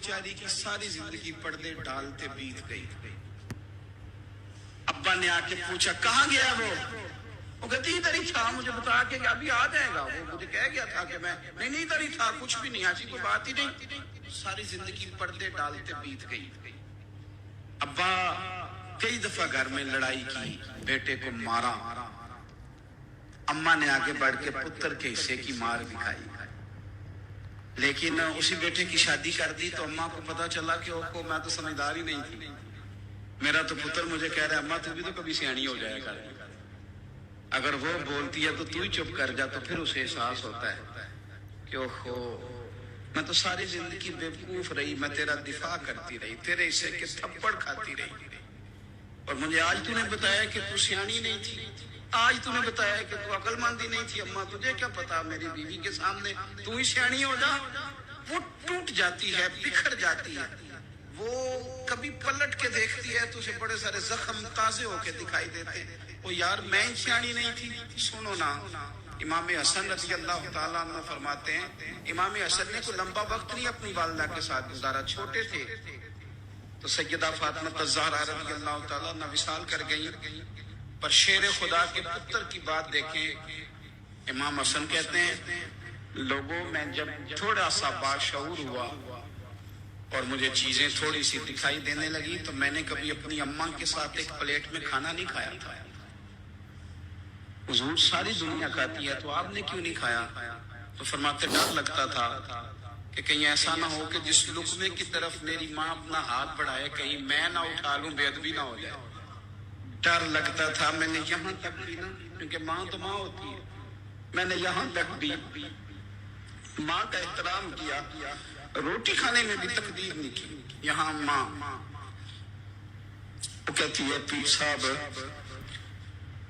بیچاری کی ساری زندگی پردے ڈالتے بیت گئی. ابا نے آ کے پوچھا کہاں گیا وہ کہتی ادھر ہی تھا, مجھے بتا کے کہ ابھی آ جائے گا. وہ مجھے کہہ گیا تھا کہ میں نہیں ادھر ہی تھا, کچھ بھی نہیں, ایسی کوئی بات ہی نہیں. ساری زندگی پردے ڈالتے بیت گئی. ابا کئی دفعہ گھر میں لڑائی کی, بیٹے کو مارا. اماں نے آگے بڑھ کے پتر کے حصے کی مار دکھائی, لیکن اسی بیٹے کی شادی کر دی تو اماں کو پتا چلا کہ میں تو سمجھدار ہی نہیں تھی. میرا تو پتر مجھے کہہ رہا ہے اماں تو بھی تو کبھی سیانی ہو جائے گا, اگر وہ بولتی ہے تو تو ہی چپ کر جا. تو پھر اسے احساس ہوتا ہے کہ اوہو میں تو ساری زندگی بیوقوف رہی, میں تیرا دفاع کرتی رہی, تیرے حصے کے تھپڑ کھاتی رہی, اور مجھے آج تو نے بتایا کہ تو سیانی نہیں تھی, آج تو نے بتایا کہ تو عقل مندی نہیں تھی. اماں تجھے کیا پتا, میری بیوی کے سامنے تو ہی سیانی ہو جا. وہ ٹوٹ جاتی ہے, بکھر جاتی ہے. وہ کبھی پلٹ کے دیکھتی ہے تو اسے بڑے سارے زخم تازے ہو کے دکھائی دیتے. وہ یار میں ہی سیانی نہیں تھی. سنو نا, امام حسن رضی اللہ تعالیٰ عنہ فرماتے ہیں امام حسن نے کوئی لمبا وقت نہیں اپنی والدہ کے ساتھ گزارا, چھوٹے تھے تو سیدہ فاطمہ الزہرا رضی اللہ تعالیٰ عنہ وصال کر گئی. پر شیر خدا کے پتر کی بات دیکھیں, امام حسن کہتے ہیں لوگوں میں جب تھوڑا سا باشعور ہوا اور مجھے چیزیں تھوڑی سی دکھائی دینے لگی تو میں نے کبھی اپنی اماں کے ساتھ ایک پلیٹ میں کھانا نہیں کھایا تھا. حضور ساری دنیا کھاتی ہے تو آپ نے کیوں نہیں کھایا؟ تو فرماتے ڈر لگتا تھا کہ کہیں ایسا نہ ہو کہ جس لقمے کی طرف میری ماں اپنا ہاتھ بڑھائے کہیں میں نہ اٹھا لوں, بے ادبی نہ ہو جائے. ڈر لگتا تھا. میں نے یہاں تک بھی نا, کیونکہ ماں تو ماں ہوتی ہے, میں نے یہاں تک بھی ماں کا احترام کیا, روٹی کھانے میں بھی تقدیر نہیں کی. یہاں ماں وہ کہتی ہے پیر صاحب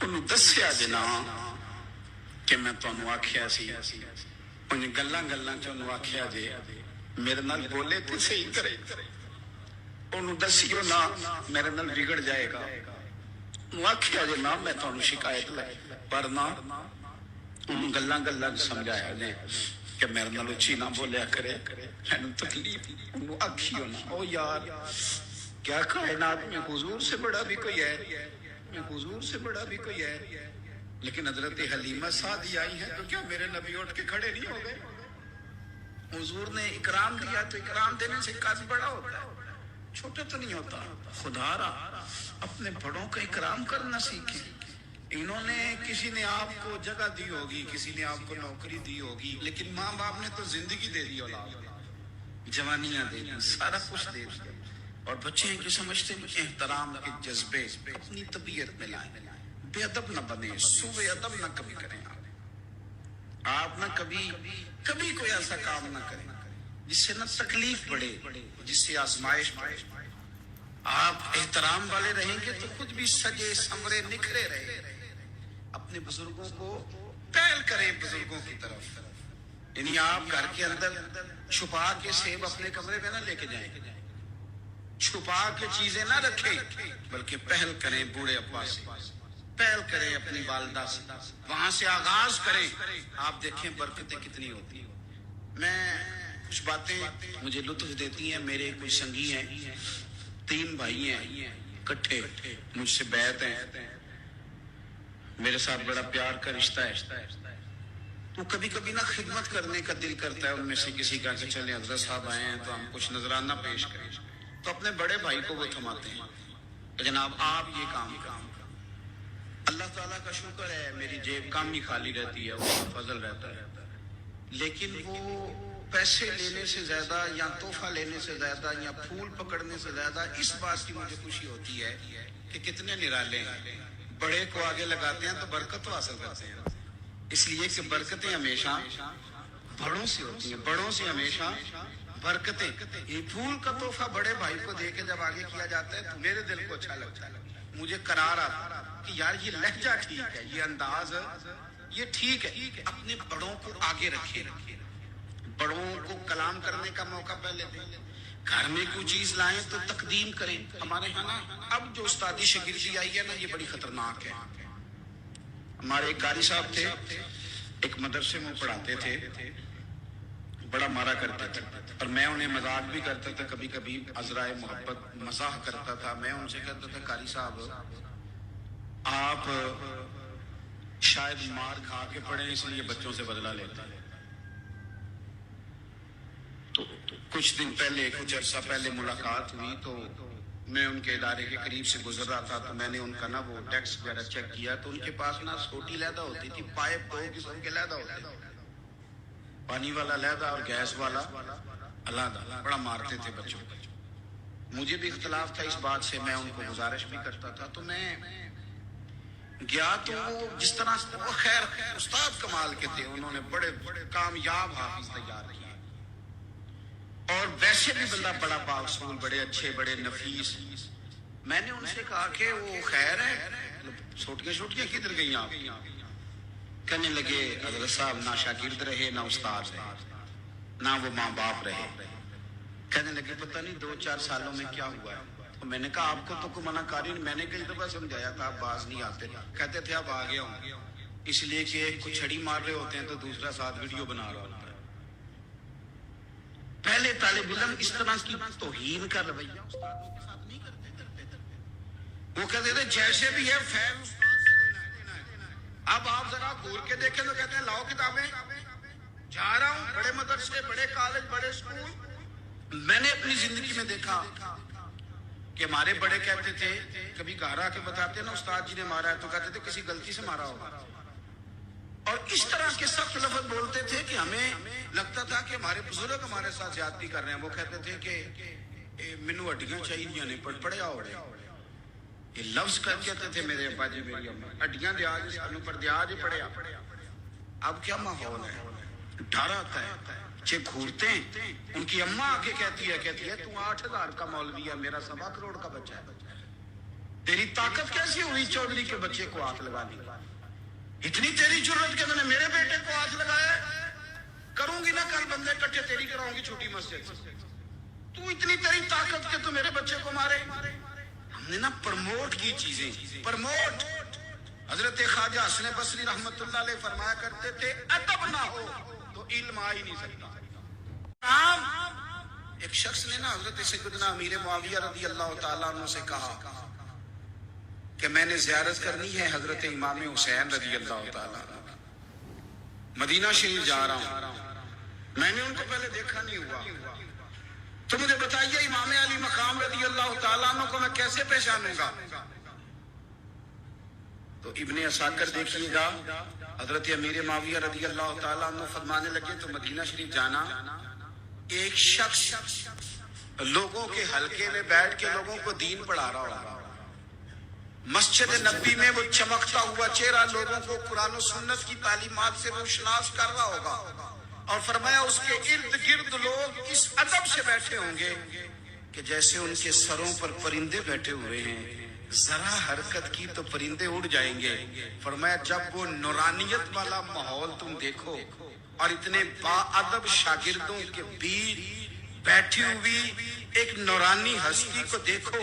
انہوں دسیا جنا کہ میں تمہیں آکھیا سی, انہیں گلاں چونوں آکھیا جے میرے نال بولے تو صحیح کرے, انہوں دسیو نا میرے نال بگڑ جائے گا. آکھیا جے نا میں تمہیں شکایت لائے, پر نہ انہوں گلاں سمجھایا جے کہ میرے نال اچھی نہ بولیا کرے, میں تکلیف. انہوں آکھیو نا او یار کیا کائنات میں حضور سے بڑا بھی کوئی ہے, میں حضور سے بڑا بھی کوئی ہے. لیکن حضرت حلیمہ سعدی آئی ہے تو کیا میرے نبی اٹھ کے کھڑے نہیں ہو گئے؟ حضور نے اکرام دیا تو اکرام دینے سے قد بڑا ہوتا ہے, چھوٹا تو نہیں ہوتا. خدا را اپنے بڑوں کا اکرام کرنا سیکھیں. انہوں نے کسی نے آپ کو جگہ دی ہوگی, کسی نے آپ کو نوکری دی ہوگی, لیکن ماں باپ نے تو زندگی دے دی, اولاد جوانیاں دے دی, سارا کچھ دے دیا. اور بچے ہیں کہ سمجھتے ہیں احترام کے جذبے اپنی طبیعت میں لائیں, بے ادب نہ بنے, سوء ادب نہ کبھی کریں. آپ نہ کبھی کوئی ایسا کام نہ کریں جس سے نہ تکلیف بڑھے, جس سے آزمائش بڑھے. آپ احترام والے رہیں گے تو خود بھی سجے سنورے نکھرے رہے. اپنے بزرگوں کو پہل کریں بزرگوں کی طرف, یعنی آپ گھر کے اندر چھپا کے سیب اپنے کمرے میں نہ لے کے جائیں, چھپا کے چیزیں نہ رکھیں, بلکہ پہل کریں بوڑھے ابا سے, پہل کریں اپنی والدہ سے, وہاں سے آغاز کریں. آپ دیکھیں برکتیں کتنی ہوتی ہیں. میں کچھ باتیں مجھے لطف دیتی ہیں. میرے کچھ سنگی ہیں, 3 بھائی ہیں کٹھے, مجھ سے بیعت ہیں, میرے ساتھ بڑا پیار کا رشتہ ہے. تو کبھی کبھی نہ خدمت کرنے کا دل کرتا ہے ان میں سے کسی کا کہ چلیں حضرت صاحب آئے ہیں تو ہم کچھ نذرانہ پیش کریں. تو اپنے بڑے بھائی کو وہ تھماتے ہیں کہ جناب آپ یہ کام کریں. اللہ تعالیٰ کا شکر ہے میری جیب کام ہی خالی رہتی ہے, وہ فضل رہتا ہے, لیکن وہ پیسے لینے سے زیادہ یا تحفہ لینے سے زیادہ یا پھول پکڑنے سے زیادہ اس بات کی مجھے خوشی ہوتی ہے کہ کتنے نرالے ہیں. بڑے کو آگے لگاتے ہیں تو برکت تو حاصل کرتے ہیں, اس لیے کہ برکتیں ہمیشہ بڑوں سے ہوتی ہیں, بڑوں سے ہمیشہ برکتیں. یہ پھول کا تحفہ بڑے بھائی کو دے کے جب آگے کیا جاتا ہے تو میرے دل کو اچھا لگتا ہے, مجھے قرار آتا کہ یار یہ لہجہ ٹھیک ہے, یہ انداز یہ ٹھیک ہے. اپنے بڑوں کو آگے رکھیں, بڑوں کو کلام کرنے کا موقع پہلے دیں. گھر میں کوئی چیز لائیں تو تقدیم کریں. ہمارے ہاں نا اب جو استادی شاگردی آئی ہے نا یہ بڑی خطرناک ہے. ہمارے ایک قاری صاحب تھے, ایک مدرسے میں پڑھاتے تھے, بڑا مارا کرتے تھے، اور میں انہیں مذاق بھی کرتا تھا، کبھی کبھی عذرائے محبت مزاح کرتا تھا. میں ان سے کہتا تھا قاری صاحب آپ شاید مار کھا کے پڑے اس لیے بچوں سے بدلہ لیتے ہیں. تو کچھ دن پہلے، کچھ عرصہ پہلے ملاقات ہوئی تو میں ان کے ادارے کے قریب سے گزر رہا تھا، تو میں نے ان کا نا وہ ڈیسک وغیرہ چیک کیا تو ان کے پاس نا چھوٹی لیدا ہوتی تھی، پائپ 2 قسم کے لیدا ہوتے تھے، پانی والا لیدا اور گیس والا علیحدہ. بڑا مارتے تھے بچوں کو. مجھے بھی اختلاف تھا اس بات سے، میں ان کو گزارش بھی کرتا تھا. تو میں گیا تو وہ جس طرح وہ خیر استاد کمال کے تھے، انہوں نے بڑے کامیاب حافظ تیار کیے، اور ویسے بھی بندہ بڑا بااصول، بڑے اچھے، بڑے نفیس. میں نے ان سے کہا کہ وہ خیر ہے، چھوٹیاں کدھر گئی آپ؟ کہنے لگے حضرت صاحب نہ شاگرد رہے، نہ استاد رہے، نہ وہ ماں باپ رہے. کہنے لگے پتہ نہیں 2-4 سالوں میں کیا ہوا ہے. تو میں نے کہا آپ کو تو کوئی منع کاری نہیں، میں نے کئی دفعہ سمجھایا تھا آپ باز نہیں آتے. کہتے تھے اب آ گیا ہوں، اس لیے کہ ایک کو چھڑی مار رہے ہوتے ہیں تو دوسرا ساتھ ویڈیو بنا رہا ہوتا ہے. پہلے طالب علم اس طرح کی توہین کا رویہ استادوں کے ساتھ نہیں کرتے. وہ کہتے تھے جیسے بھی ہے فیض استاد سے لینا ہے. اب آپ ذرا گور کے دیکھیں تو کہتے ہیں لاؤ کتابیں، جا رہا ہوں بڑے مدرسے، بڑے کالج، بڑے اسکول. میں نے اپنی زندگی میں دیکھا کہ ہمارے بڑے کہتے تھے، کبھی گھر آ کے بتاتے نا استاد جی نے مارا ہے، تو کہتے تھے کسی غلطی سے مارا ہوگا، اور اس طرح کے سخت لفظ بولتے تھے کہ ہمیں لگتا تھا کہ ہمارے بزرگ ہمارے ساتھ زیادتی کر رہے ہیں. وہ کہتے تھے کہ مینو ہڈیاں چاہیے نہیں پڑے آؤ رہے. یہ لفظ کہتے تھے میرے ابا جی میری اما، ہڈیاں دیا جی سانو پر دیا جی پڑے. اب کیا ماحول ہے، ڈر آتا ہے، بچے گھورتے ہیں. ان کی اماں آگے کہتی ہے تو 8,000 کا مولوی ہے، میرا 1.25 کروڑ کا بچہ ہے، تیری طاقت کیسی ہوئی چودھری کے بچے کو ہاتھ لگانے کی؟ اتنی تیری جرت کہ میں نے میرے بیٹے کو ہاتھ لگایا؟ کروں گی نا کل بندے کٹھے تیری کراؤں گی چھوٹی مسجد سے. تو اتنی تیری طاقت کہ تو میرے بچے کو مارے. ہم نے نا پرموٹ کی چیزیں، پرموٹ. حضرت خواجہ حسن بصری رحمت اللہ علیہ فرمایا کرتے تھے ادب نہ ہو تو علم آ ہی نہیں سکتا. ایک شخص نے نا حضرت سیدنا امیر معاویہ رضی اللہ تعالیٰ عنہ سے کہا کہ میں نے زیارت کرنی ہے حضرت امام حسین رضی اللہ تعالیٰ عنہ، مدینہ شریف جا رہا ہوں. میں نے ان کو پہلے دیکھا نہیں ہوا، تو مجھے بتائیے امام علی مقام رضی اللہ تعالیٰ عنہ کو میں کیسے پہچانوں گا؟ تو ابن عساکر دیکھیے گا حضرت امیر معاویہ رضی اللہ تعالیٰ عنہ فرمانے لگے تو مدینہ شریف جانا، ایک شخص لوگوں کے حلقے میں بیٹھ کے لوگوں کو دین پڑھا رہا ہوگا، مسجد نبی میں وہ چمکتا ہوا چہرہ لوگوں کو قرآن و سنت کی تعلیمات سے روشناس کر رہا ہوگا، اور فرمایا اس کے ارد گرد لوگ اس ادب سے بیٹھے ہوں گے کہ جیسے ان کے سروں پر پرندے بیٹھے ہوئے ہیں، ذرا حرکت کی تو پرندے اڑ جائیں گے. فرمایا جب وہ نورانیت والا ماحول تم دیکھو اور اتنے با ادب شاگردوں کے بیچ بیٹھی ہوئی ایک نورانی ہستی کو دیکھو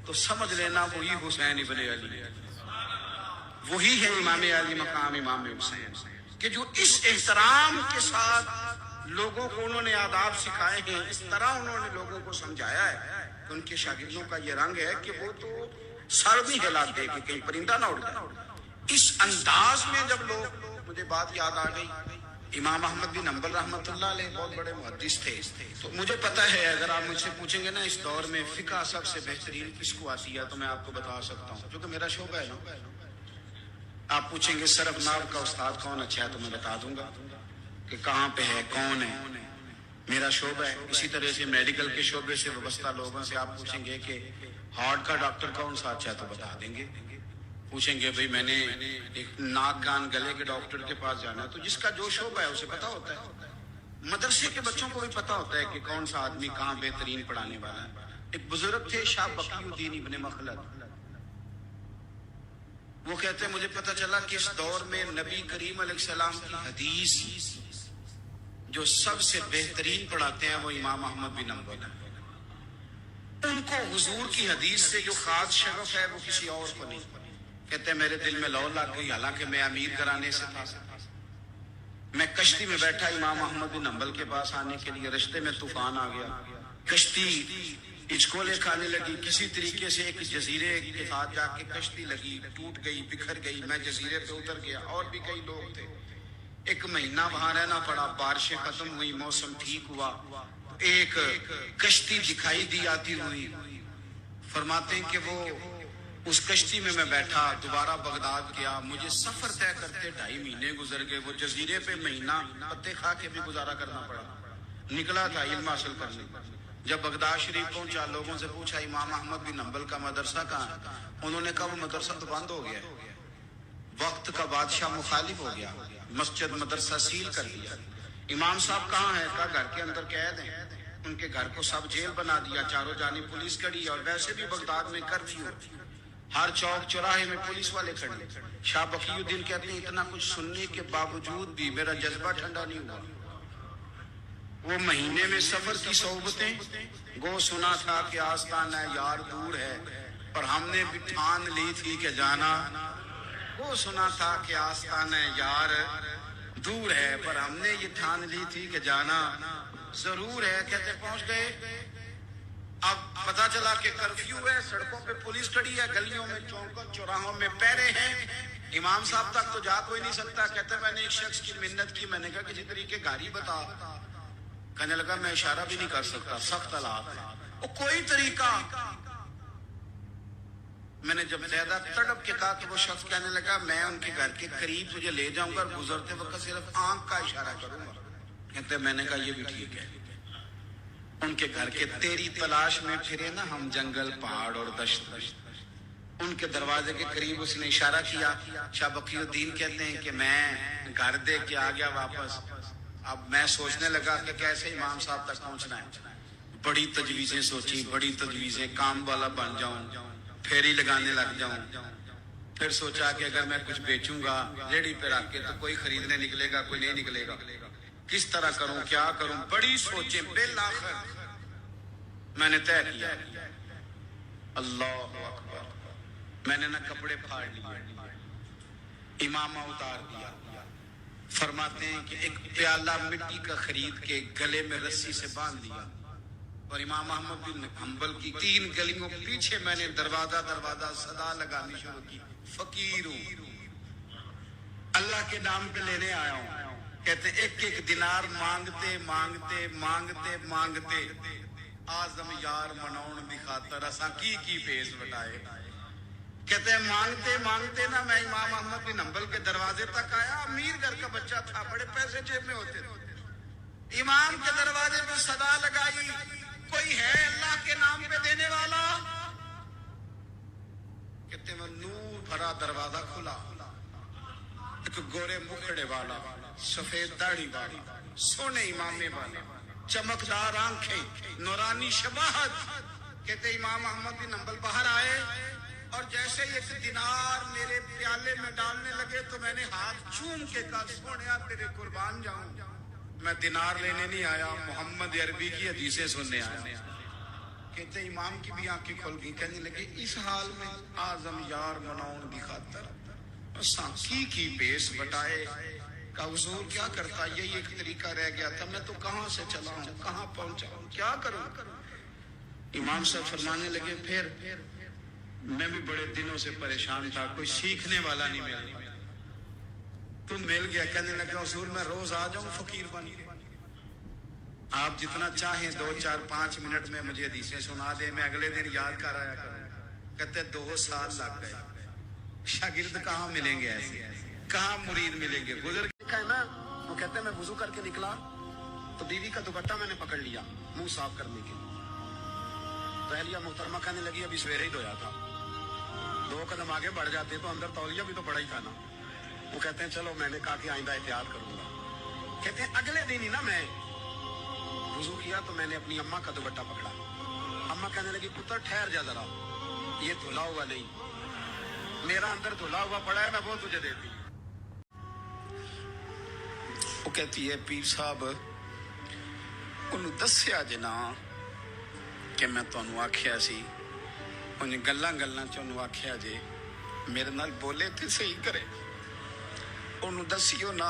تو سمجھ لینا وہی حسین ابن علی، وہی ہے امام علی مقام امام حسین، کہ جو اس احترام کے ساتھ لوگوں کو انہوں نے آداب سکھائے ہیں، اس طرح انہوں نے لوگوں کو سمجھایا ہے کہ ان کے شاگردوں کا یہ رنگ ہے کہ وہ تو سر بھی ہلا دے کہ کہیں پرندہ نہ اڑ جائے. اس انداز میں جب لوگ، مجھے بات یاد آ گئی، امام احمد بن حنبل رحمۃ اللہ علیہ بہت بڑے محدث تھے. تو مجھے پتہ ہے اگر آپ مجھ سے پوچھیں گے نا اس دور میں فقہ سب سے بہترین کس کو آتی ہے تو میں آپ کو بتا سکتا ہوں، کیونکہ میرا شعبہ ہے نا. آپ پوچھیں گے صرف ناب کا استاد کون اچھا ہے تو میں بتا دوں گا کہ کہاں پہ ہے، کون ہے، میرا شعبہ ہے. اسی طرح سے میڈیکل کے شعبے سے وابستہ لوگوں سے آپ پوچھیں گے کہ ہارٹ کا ڈاکٹر کون سا اچھا ہے تو بتا دیں گے. پوچھیں گے بھئی میں نے ایک ناک کان گلے کے ڈاکٹر کے پاس جانا ہے، تو جس کا جو شعبہ ہے اسے پتا ہوتا ہے. مدرسے کے بچوں کو بھی پتا ہوتا ہے کہ کون سا آدمی کہاں بہترین پڑھانے والا ہے. ایک بزرگ تھے شاہ بقی الدین ابن مخلد، وہ کہتے ہیں مجھے پتا چلا کہ اس دور میں نبی کریم علیہ السلام کی حدیث جو سب سے بہترین پڑھاتے ہیں وہ امام احمد بن حنبل ہیں. ان کو حضور کی حدیث سے جو خاص شغف ہے وہ کسی اور کو نہیں. کہتے ہیں میرے دل میں لو لگ گئی، حالانکہ میں امیر گھرانے سے تھا، میں کشتی میں بیٹھا امام احمد بن حنبل کے پاس آنے کے لیے، رشتے میں طوفان آ گیا، کشتی اچکولے کھانے لگی، کسی طریقے سے ایک جزیرے کے ساتھ جا کے کشتی لگی، ٹوٹ گئی، بکھر گئی، میں جزیرے پہ اتر گیا، اور بھی کئی لوگ تھے۔ ایک مہینہ وہاں رہنا پڑا، بارشیں ختم ہوئی، موسم ٹھیک ہوا، ایک کشتی دکھائی دی آتی ہوئی۔ فرماتے ہیں کہ وہ اس کشتی میں بیٹھا، دوبارہ بغداد گیا، مجھے سفر طے کرتے 2.5 مہینے گزر گئے، وہ جزیرے پہ مہینہ پتے کھا کے بھی گزارا کرنا پڑا۔ نکلا تھا علم حاصل کرنے، جب بغداد شریف پہنچا، لوگوں سے پوچھا امام احمد بن حنبل کا مدرسہ کہاں ہے؟ انہوں نے کہا وہ مدرسہ تو بند ہو گیا، وقت کا بادشاہ مخالف ہو گیا، مسجد مدرسہ سیل کر دیا۔ امام صاحب کہاں ہیں؟ کہا گھر کے اندر قید ہیں۔ ان کے گھر کو سب جیل بنا دیا، چاروں جانب پولیس کھڑی، اور ویسے بھی بغداد میں کرفیو، ہر چوک چوراہے میں پولیس والے کھڑے۔ شاہ بقی الدین کہتے ہیں اتنا کچھ سننے کے باوجود بھی میرا جذبہ ٹھنڈا نہیں ہوا۔ وہ مہینے میں سفر کی صحبتیں، گو سنا تھا کہ آستانہ یار دور ہے، اور ہم نے بھی ٹھان لی تھی کہ جانا۔ وہ سنا تھا کہ آستانہ یار دور ہے، پر ہم نے یہ ٹھان لی تھی کہ جانا ضرور ہے۔ کہتے پہنچ گئے، اب پتا چلا کہ کرفیو ہے، سڑکوں پہ پولیس کھڑی ہے، گلیوں میں چوکوں چوراہوں میں پہرے ہیں، امام صاحب تک تو جا کوئی نہیں سکتا۔ کہتے میں نے ایک شخص کی منت کی، میں نے کہا کسی طریقے گاڑی بتا، کہنے لگا میں اشارہ بھی نہیں کر سکتا، سخت حالات، وہ کوئی طریقہ۔ میں نے جب زیادہ تڑپ کے کہا کہ وہ شخص کہنے لگا میں ان کے گھر کے قریب تجھے لے جاؤں گا، اور گزرتے وقت صرف آنکھ کا اشارہ کروں گا۔ کہتے میں نے کہا یہ بھی ٹھیک ہے۔ ان کے گھر کے تیری تلاش میں پھرے نا ہم، جنگل پہاڑ اور دشت۔ ان کے دروازے کے قریب اس نے اشارہ کیا۔ شاہ بقی الدین کہتے ہیں کہ میں گھر دے کے آ گیا واپس۔ اب میں سوچنے لگا کہ کیسے امام صاحب تک پہنچنا ہے۔ بڑی تجویزیں سوچی، بڑی تجویزیں، کام والا بن جاؤں، پھیری لگانے لگ جاؤں۔ پھر سوچا کہ اگر میں کچھ بیچوں گا ریڑھی پہ رکھ کے تو کوئی خریدنے نکلے گا، کوئی نہیں نکلے گا، کس طرح کروں، کیا کروں، بڑی سوچیں۔ بالآخر میں نے طے کیا، اللہ اکبر، میں نے نہ کپڑے پھاڑ لیے، امامہ اتار دیا۔ فرماتے ہیں کہ ایک پیالہ مٹی کا خرید کے گلے میں رسی سے باندھ دیا، اور امام احمد بن حنبل کی 3 گلیوں پیچھے میں نے دروازہ صدا لگانی شروع کی، فقیر ہوں، اللہ کے نام پہ لینے آیا ہوں۔ کہتے ایک ایک دینار مانگتے مانگتے مانگتے مانگتے آزم یار مناؤن دی خاطر اساں کی پیس وٹائے۔ کہتے ہیں مانگتے مانگتے نا میں امام احمد بن حنبل کے دروازے تک آیا، امیر گھر کا بچہ تھا، بڑے پیسے جیب میں ہوتے تھے۔ امام کے دروازے پہ صدا لگائی، کوئی ہے اللہ کے نام پہ دینے والا؟ کہتے ہیں نور بھرا دروازہ کھلا، ایک گورے مکھڑے والا، سفید داڑھی والا، سونے امامے والا، چمکدار آنکھیں، نورانی شباہت۔ کہتے امام احمد بن حنبل باہر آئے، اور جیسے ایک دینار میرے پیالے میں ڈالنے لگے تو میں نے ہاتھ چوم کے کہا سونیا تیرے قربان جاؤں، میں دینار لینے نہیں آیا، محمد عربی کی حدیثیں سننے آیا۔ کہتے امام کی بھی آنکھیں کھل گئی، کہنے لگے اس حال میں آزم یار مناؤن دی خاطر اساں کی پیس بٹائے۔ کہ حضور کیا کرتا، یہی ایک طریقہ رہ گیا تھا، میں تو کہاں سے چلا ہوں، کہاں پہنچا ہوں، کیا کروں۔ امام صاحب فرمانے لگے پھر میں بھی بڑے دنوں سے پریشان تھا، کوئی سیکھنے والا نہیں ملا، تم مل گیا۔ کہنے لگا حضور میں روز آ جاؤں فقیر بن کے، آپ جتنا چاہیں 2 4 5 منٹ میں مجھے حدیثیں سنا دیں، میں اگلے دن یاد کر آیا کروں۔ کہتے 2 سال لگ گئے، شاگرد کہاں ملیں گے ایسے، کہاں مرید ملیں گے، گزر ہے نا۔ وہ کہتے میں وضو کر کے نکلا تو بیوی کا دوپٹہ میں نے پکڑ لیا منہ صاف کرنے کے لیے، تو اہلیہ محترمہ کہنے لگی ابھی سویرے ہی دھویا تھا، 2 قدم آگے بڑھ جاتے تو اندر تولیہ بھی تو بڑا ہی تھا نا۔ وہ کہتے ہیں چلو میں نے کہا کہ آئندہ احتیاط کروں گا۔ کہتے ہیں اگلے دن ہی نا میں وضو کیا تو میں نے اپنی اماں کا دوپٹہ پکڑا، اماں کہنے لگی پتر ٹھہر جا ذرا، یہ دھلا ہوا نہیں، میرا اندر دھلا ہوا پڑا ہے، میں وہ تجھے دیتی۔ وہ کہتی ہے پیر صاحب انہوں دسیا جنا کہ میں تانوں آکھیا سی، انہیں گلاں چانوں آکھیا جے میرے نال بولے تے صحیح کرے، انہوں دسیو نا